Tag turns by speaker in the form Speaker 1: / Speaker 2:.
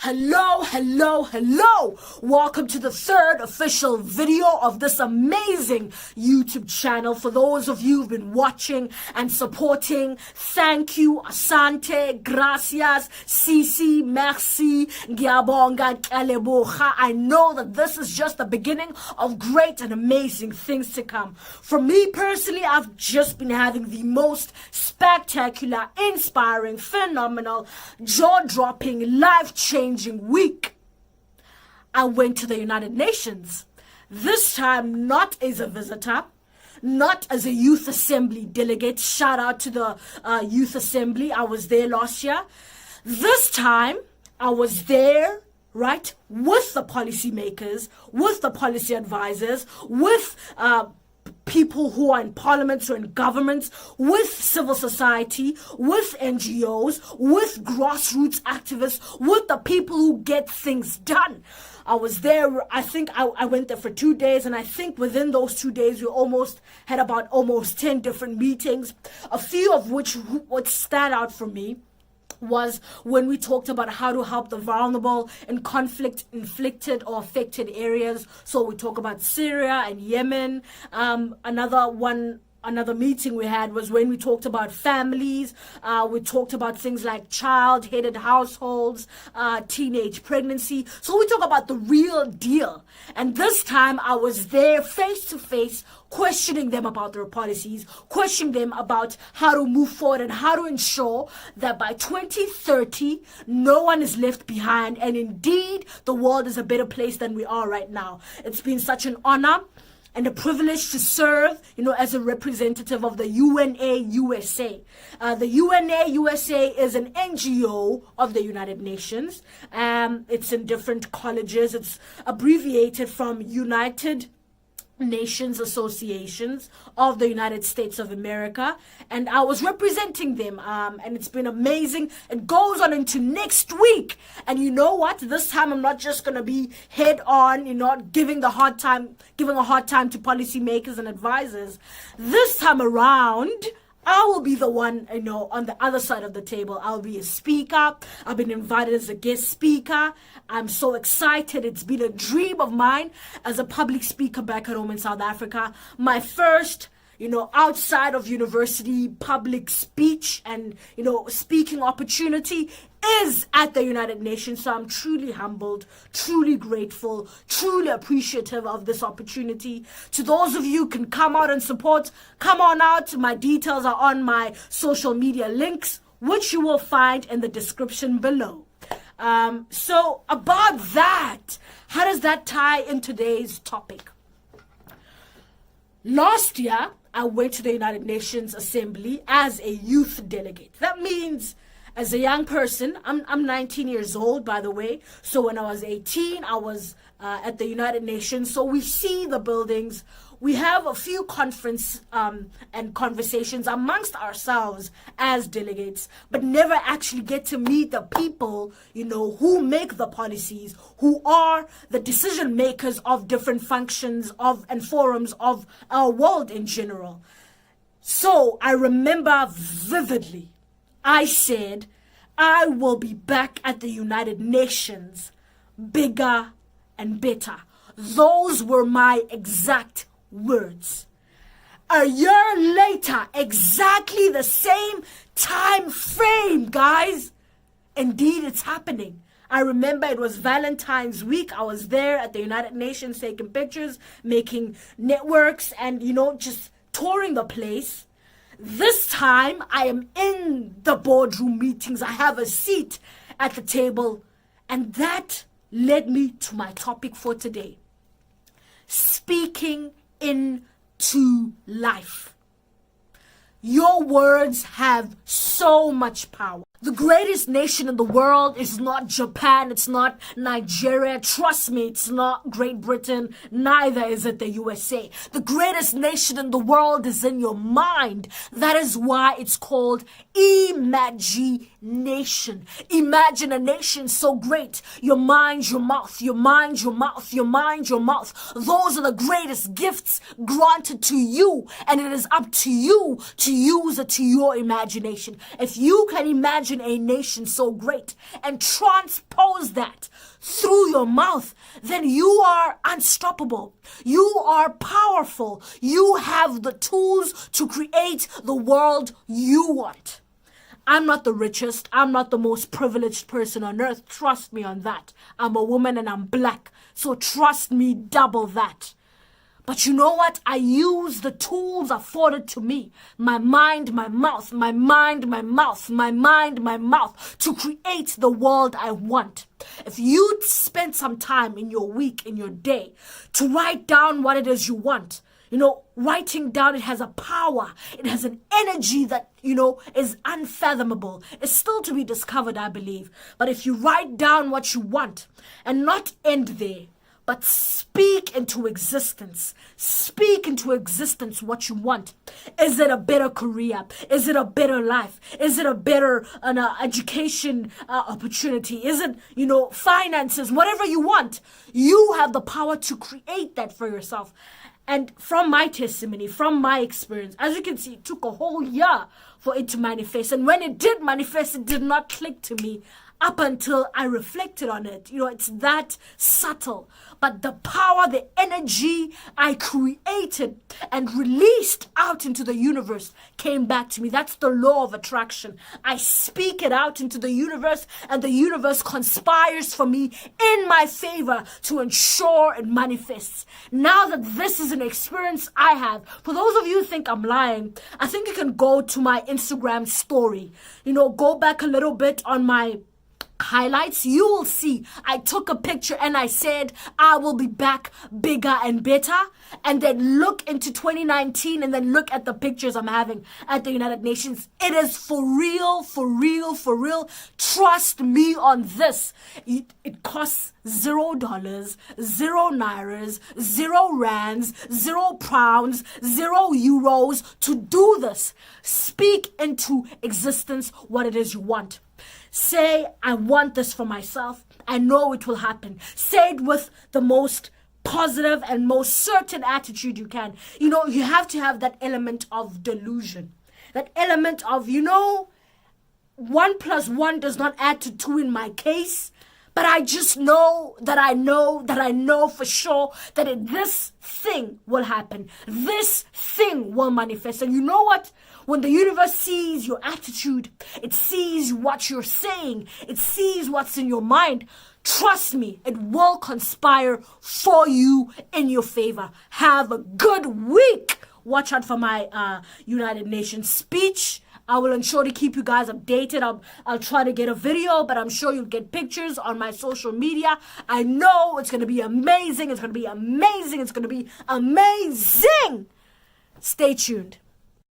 Speaker 1: Hello, hello, hello! Welcome to the third official video of this amazing YouTube channel. For those of you who've been watching and supporting, thank you, asante, gracias, sisi, merci, ngiyabonga, kaleboha. I know that this is just the beginning of great and amazing things to come. For me personally, I've just been having the most spectacular, inspiring, phenomenal, jaw-dropping, life-changing week. I went to the United Nations. This time not as a visitor, not as a youth assembly delegate. Shout out to the youth assembly. I was there last year. This time I was there, right, with the policymakers, with the policy advisors, with people who are in parliaments or in governments, with civil society, with NGOs, with grassroots activists, with the people who get things done. I was there, I think I went there for 2 days, and I think within those 2 days we had about 10 different meetings, a few of which would stand out for me was when we talked about how to help the vulnerable in conflict inflicted or affected areas. So we talk about Syria and Yemen. Another meeting we had was when we talked about families. We talked about things like child-headed households, teenage pregnancy. So we talk about the real deal. And this time I was there face to face, questioning them about their policies, questioning them about how to move forward and how to ensure that by 2030, no one is left behind. And indeed, the world is a better place than we are right now. It's been such an honor and a privilege to serve, as a representative of the UNA USA. The UNA USA is an NGO of the United Nations. It's in different colleges. It's abbreviated from United Nations Associations of the United States of America, and I was representing them, and it's been amazing. It goes on into next week, and you know what, this time I'm not just gonna be head on, giving a hard time to policymakers and advisors. This time around I will be the one, on the other side of the table. I'll be a speaker. I've been invited as a guest speaker. I'm so excited. It's been a dream of mine as a public speaker back at home in South Africa. My first, outside of university public speech and, speaking opportunity is at the United Nations. So I'm truly humbled, truly grateful, truly appreciative of this opportunity. To those of you who can come out and support, come on out. My details are on my social media links, which you will find in the description below. So about that, how does that tie in today's topic? Last year, I went to the United Nations Assembly as a youth delegate. That means as a young person, I'm 19 years old, by the way. So when I was 18, I was at the United Nations. So we see the buildings. We have a few conference and conversations amongst ourselves as delegates, but never actually get to meet the people, who make the policies, who are the decision makers of different functions and forums of our world in general. So I remember vividly, I said, I will be back at the United Nations, bigger and better. Those were my exact words. A year later, exactly the same time frame, guys. Indeed, it's happening. I remember it was Valentine's week. I was there at the United Nations taking pictures, making networks, and, just touring the place. This time, I am in the boardroom meetings. I have a seat at the table. And that led me to my topic for today. Speaking into life. Your words have so much power. The greatest nation in the world is not Japan, it's not Nigeria. Trust me, it's not Great Britain, neither is it the USA. The greatest nation in the world is in your mind. That is why it's called imagination. Imagine a nation so great. Your mind, your mouth, your mind, your mouth, your mind, your mouth. Those are the greatest gifts granted to you, and it is up to you to use it to your imagination. If you can imagine imagine a nation so great and transpose that through your mouth, then you are unstoppable. You are powerful. You have the tools to create the world you want. I'm not the richest. I'm not the most privileged person on earth. Trust me on that. I'm a woman and I'm black. So trust me, double that. But you know what? I use the tools afforded to me. My mind, my mouth, my mind, my mouth, my mind, my mouth, to create the world I want. If you spend some time in your week, in your day, to write down what it is you want, writing down, it has a power. It has an energy that, is unfathomable. It's still to be discovered, I believe. But if you write down what you want and not end there, but speak into existence. Speak into existence what you want. Is it a better career? Is it a better life? Is it a better education opportunity? Is it, finances? Whatever you want, you have the power to create that for yourself. And from my testimony, from my experience, as you can see, it took a whole year for it to manifest. And when it did manifest, it did not click to me up until I reflected on it. It's that subtle. But the power, the energy I created and released out into the universe came back to me. That's the law of attraction. I speak it out into the universe, and the universe conspires for me in my favor to ensure it manifests. Now that this is an experience I have, for those of you who think I'm lying, I think you can go to my Instagram story. Go back a little bit on my highlights. You will see I took a picture and I said I will be back bigger and better, and then look into 2019 and then look at the pictures I'm having at the United Nations. It is for real, for real, for real. Trust me on this. It costs $0, 0 nairas, 0 rands, 0 pounds, 0 euros to do this. Speak into existence what it is you want. Say, I want this for myself. I know it will happen. Say it with the most positive and most certain attitude you can. You have to have that element of delusion. That element of, 1 plus 1 does not add to 2 in my case. But I just know that I know for sure that this thing will happen. This thing will manifest. And you know what? When the universe sees your attitude, it sees what you're saying, it sees what's in your mind, trust me, it will conspire for you in your favor. Have a good week. Watch out for my United Nations speech. I will ensure to keep you guys updated. I'll try to get a video, but I'm sure you'll get pictures on my social media. I know it's going to be amazing. It's going to be amazing. It's going to be amazing. Stay tuned.